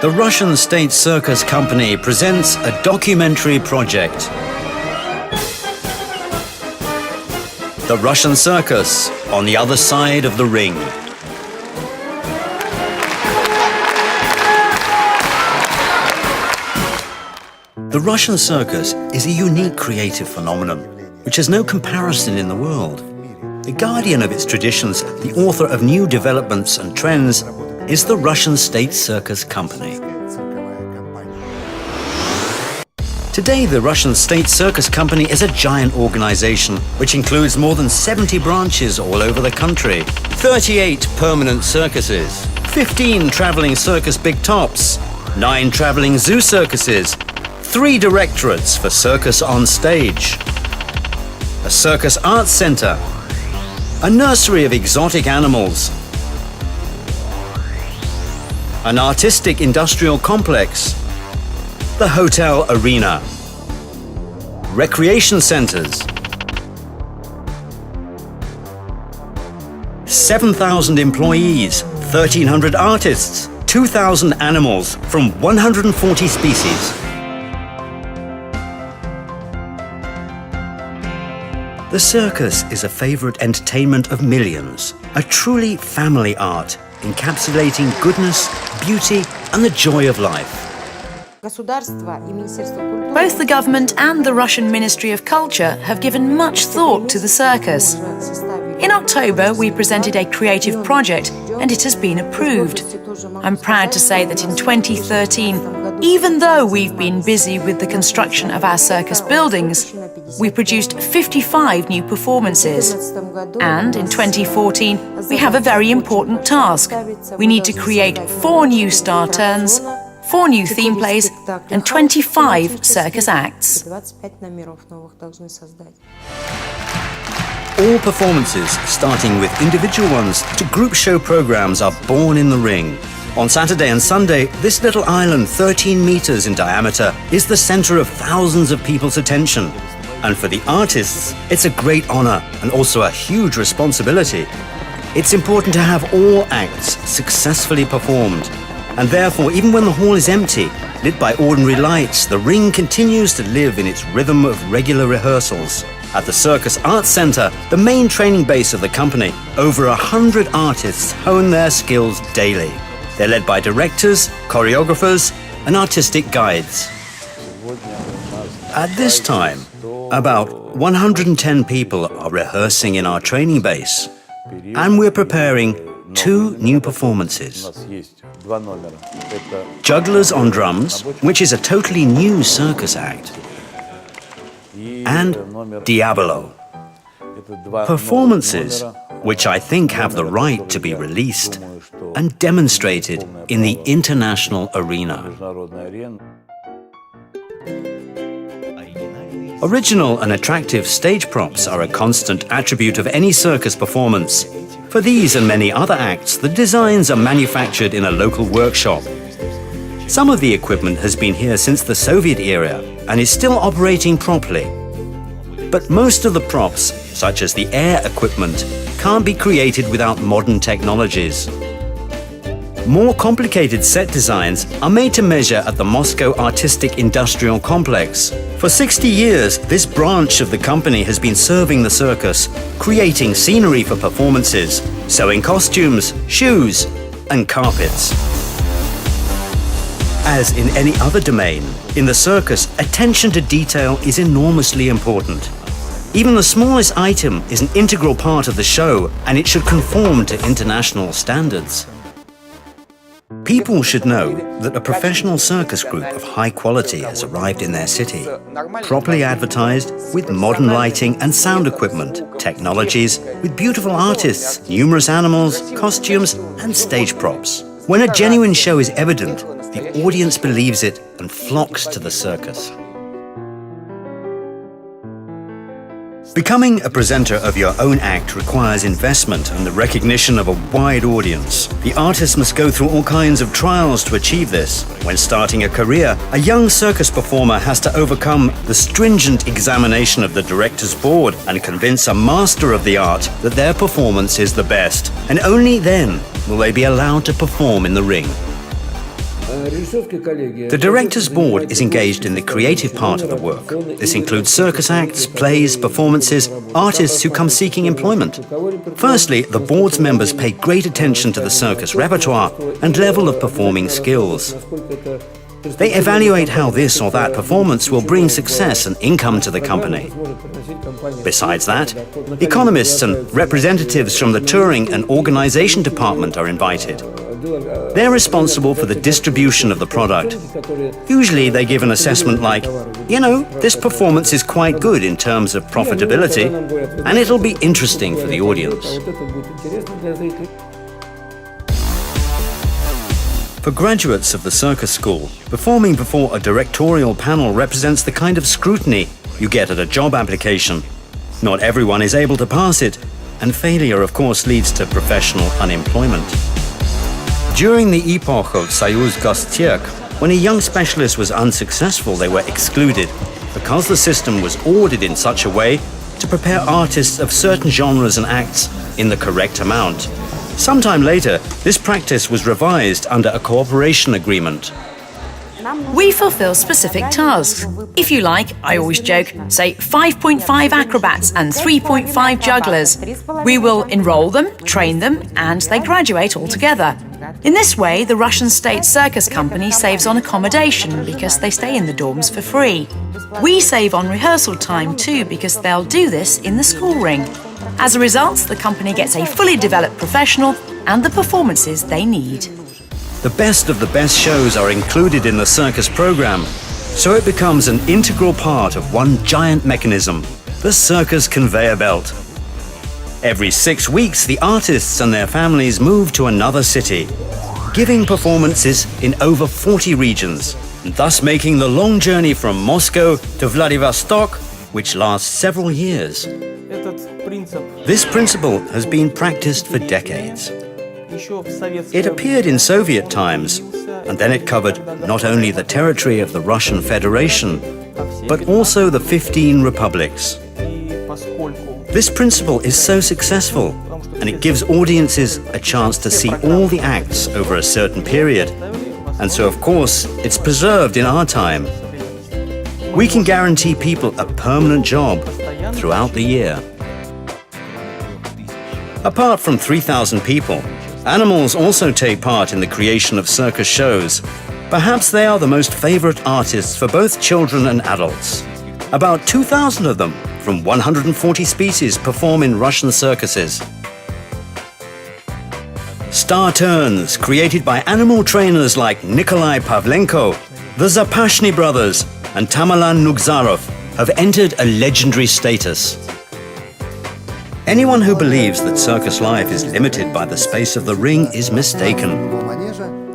The Russian State Circus Company presents a documentary project. The Russian Circus on the other side of the ring. The Russian circus is a unique creative phenomenon, which has no comparison in the world. The guardian of its traditions, the author of new developments and trends, is the Russian State Circus Company. Today, the Russian State Circus Company is a giant organization which includes more than 70 branches all over the country, 38 permanent circuses, 15 traveling circus big tops, 9 traveling zoo circuses, 3 directorates for circus on stage, a circus arts center, a nursery of exotic animals, an artistic industrial complex, the hotel arena, recreation centers, 7,000 employees, 1,300 artists, 2,000 animals from 140 species. The circus is a favorite entertainment of millions, a truly family art encapsulating goodness, beauty, and the joy of life. Both the government and the Russian Ministry of Culture have given much thought to the circus. In October, we presented a creative project and it has been approved. I'm proud to say that in 2013, even though we've been busy with the construction of our circus buildings, we produced 55 new performances. And in 2014, we have a very important task. We need to create 4 new star turns, 4 new theme plays, and 25 circus acts. All performances, starting with individual ones to group show programs, are born in the ring. On Saturday and Sunday, this little island, 13 meters in diameter, is the center of thousands of people's attention. And for the artists, it's a great honor and also a huge responsibility. It's important to have all acts successfully performed. And therefore, even when the hall is empty, lit by ordinary lights, the ring continues to live in its rhythm of regular rehearsals. At the Circus Arts Center, the main training base of the company, over 100 artists hone their skills daily. They're led by directors, choreographers, and artistic guides. At this time, about 110 people are rehearsing in our training base, and we're preparing 2 new performances. Jugglers on Drums, which is a totally new circus act, and Diavolo. Performances which I think have the right to be released and demonstrated in the international arena. Original and attractive stage props are a constant attribute of any circus performance. For these and many other acts, the designs are manufactured in a local workshop. Some of the equipment has been here since the Soviet era and is still operating properly. But most of the props, such as the air equipment, can't be created without modern technologies. More complicated set designs are made to measure at the Moscow Artistic Industrial Complex. For 60 years, this branch of the company has been serving the circus, creating scenery for performances, sewing costumes, shoes, and carpets. As in any other domain, in the circus, attention to detail is enormously important. Even the smallest item is an integral part of the show, and it should conform to international standards. People should know that a professional circus group of high quality has arrived in their city, properly advertised with modern lighting and sound equipment, technologies, with beautiful artists, numerous animals, costumes, and stage props. When a genuine show is evident, the audience believes it and flocks to the circus. Becoming a presenter of your own act requires investment and the recognition of a wide audience. The artist must go through all kinds of trials to achieve this. When starting a career, a young circus performer has to overcome the stringent examination of the director's board and convince a master of the art that their performance is the best. And only then will they be allowed to perform in the ring. The director's board is engaged in the creative part of the work. This includes circus acts, plays, performances, artists who come seeking employment. Firstly, the board's members pay great attention to the circus repertoire and level of performing skills. They evaluate how this or that performance will bring success and income to the company. Besides that, economists and representatives from the touring and organization department are invited. They're responsible for the distribution of the product. Usually they give an assessment like, this performance is quite good in terms of profitability, and it'll be interesting for the audience. For graduates of the circus school, performing before a directorial panel represents the kind of scrutiny you get at a job application. Not everyone is able to pass it, and failure, of course, leads to professional unemployment. During the epoch of Soyuz Gostierk, when a young specialist was unsuccessful, they were excluded because the system was ordered in such a way to prepare artists of certain genres and acts in the correct amount. Sometime later, this practice was revised under a cooperation agreement. We fulfill specific tasks. If you like, I always joke, say 5.5 acrobats and 3.5 jugglers. We will enroll them, train them, and they graduate all together. In this way, the Russian state circus company saves on accommodation because they stay in the dorms for free. We save on rehearsal time too because they'll do this in the school ring. As a result, the company gets a fully developed professional and the performances they need. The best of the best shows are included in the circus program, so it becomes an integral part of one giant mechanism, the circus conveyor belt. Every 6 weeks, the artists and their families move to another city, giving performances in over 40 regions, thus making the long journey from Moscow to Vladivostok, which lasts several years. This principle has been practiced for decades. It appeared in Soviet times, and then it covered not only the territory of the Russian Federation, but also the 15 republics. This principle is so successful, and it gives audiences a chance to see all the acts over a certain period. And so, of course, it's preserved in our time. We can guarantee people a permanent job throughout the year. Apart from 3,000 people, animals also take part in the creation of circus shows. Perhaps they are the most favorite artists for both children and adults. About 2,000 of them, from 140 species, perform in Russian circuses. Star turns, created by animal trainers like Nikolai Pavlenko, the Zapashny brothers, and Tamerlan Nugzarov, have entered a legendary status. Anyone who believes that circus life is limited by the space of the ring is mistaken.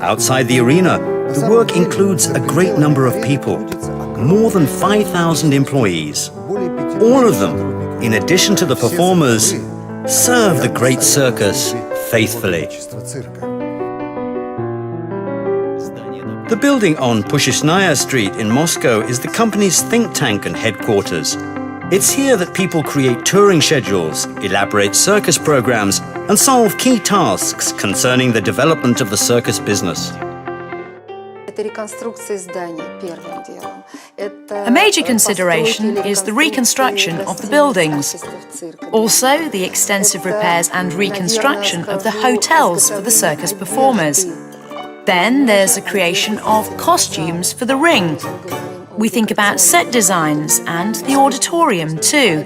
Outside the arena, the work includes a great number of people, more than 5,000 employees. All of them, in addition to the performers, serve the great circus faithfully. The building on Pushesnaya Street in Moscow is the company's think tank and headquarters. It's here that people create touring schedules, elaborate circus programs, and solve key tasks concerning the development of the circus business. A major consideration is the reconstruction of the buildings. Also, the extensive repairs and reconstruction of the hotels for the circus performers. Then there's the creation of costumes for the ring. We think about set designs and the auditorium too.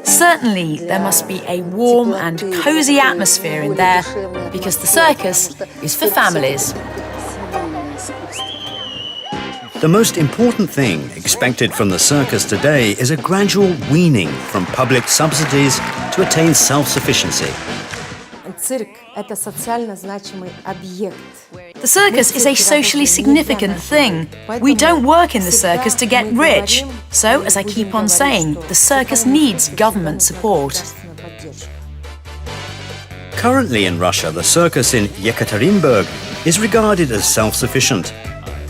Certainly, there must be a warm and cozy atmosphere in there because the circus is for families. The most important thing expected from the circus today is a gradual weaning from public subsidies to attain self-sufficiency. The circus is a socially significant thing. We don't work in the circus to get rich. So, as I keep on saying, the circus needs government support. Currently in Russia, the circus in Yekaterinburg is regarded as self-sufficient.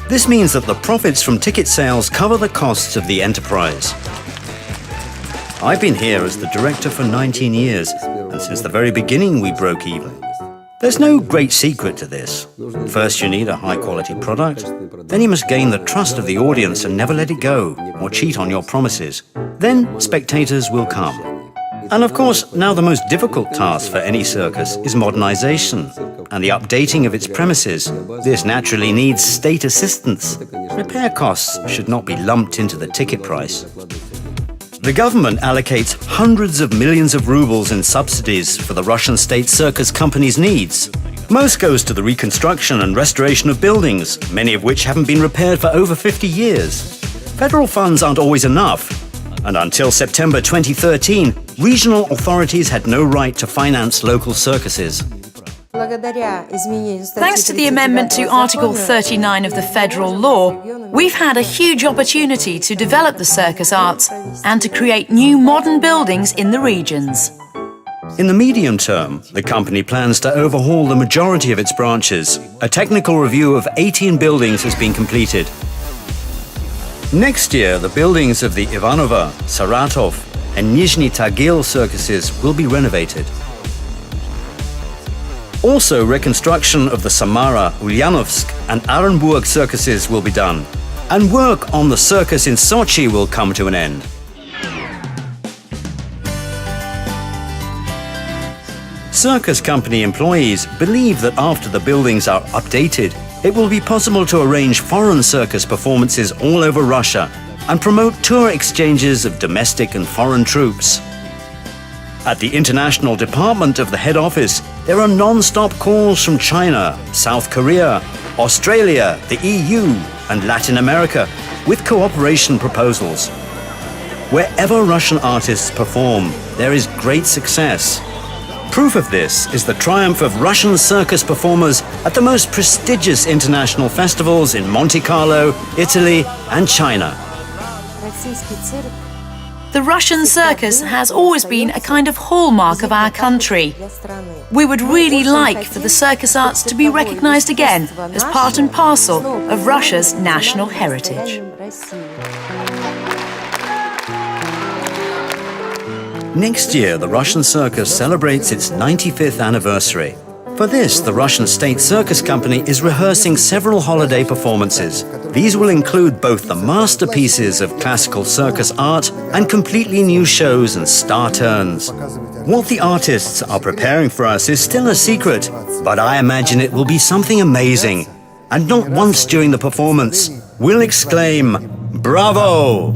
This means that the profits from ticket sales cover the costs of the enterprise. I've been here as the director for 19 years, and since the very beginning we broke even. There's no great secret to this. First, you need a high-quality product. Then you must gain the trust of the audience and never let it go, or cheat on your promises. Then spectators will come. And of course, now the most difficult task for any circus is modernization and the updating of its premises. This naturally needs state assistance. Repair costs should not be lumped into the ticket price. The government allocates hundreds of millions of rubles in subsidies for the Russian state circus company's needs. Most goes to the reconstruction and restoration of buildings, many of which haven't been repaired for over 50 years. Federal funds aren't always enough, and until September 2013, regional authorities had no right to finance local circuses. Thanks to the amendment to Article 39 of the federal law, we've had a huge opportunity to develop the circus arts and to create new modern buildings in the regions. In the medium term, the company plans to overhaul the majority of its branches. A technical review of 18 buildings has been completed. Next year, the buildings of the Ivanova, Saratov and Nizhny Tagil circuses will be renovated. Also, reconstruction of the Samara, Ulyanovsk and Orenburg circuses will be done, and work on the circus in Sochi will come to an end. Circus company employees believe that after the buildings are updated, it will be possible to arrange foreign circus performances all over Russia and promote tour exchanges of domestic and foreign troops. At the international department of the head office, there are non-stop calls from China, South Korea, Australia, the EU and Latin America with cooperation proposals. Wherever Russian artists perform, there is great success. Proof of this is the triumph of Russian circus performers at the most prestigious international festivals in Monte Carlo, Italy and China. The Russian circus has always been a kind of hallmark of our country. We would really like for the circus arts to be recognized again as part and parcel of Russia's national heritage. Next year, the Russian circus celebrates its 95th anniversary. For this, the Russian State Circus Company is rehearsing several holiday performances. These will include both the masterpieces of classical circus art and completely new shows and star turns. What the artists are preparing for us is still a secret, but I imagine it will be something amazing. And not once during the performance, we'll exclaim, "Bravo!"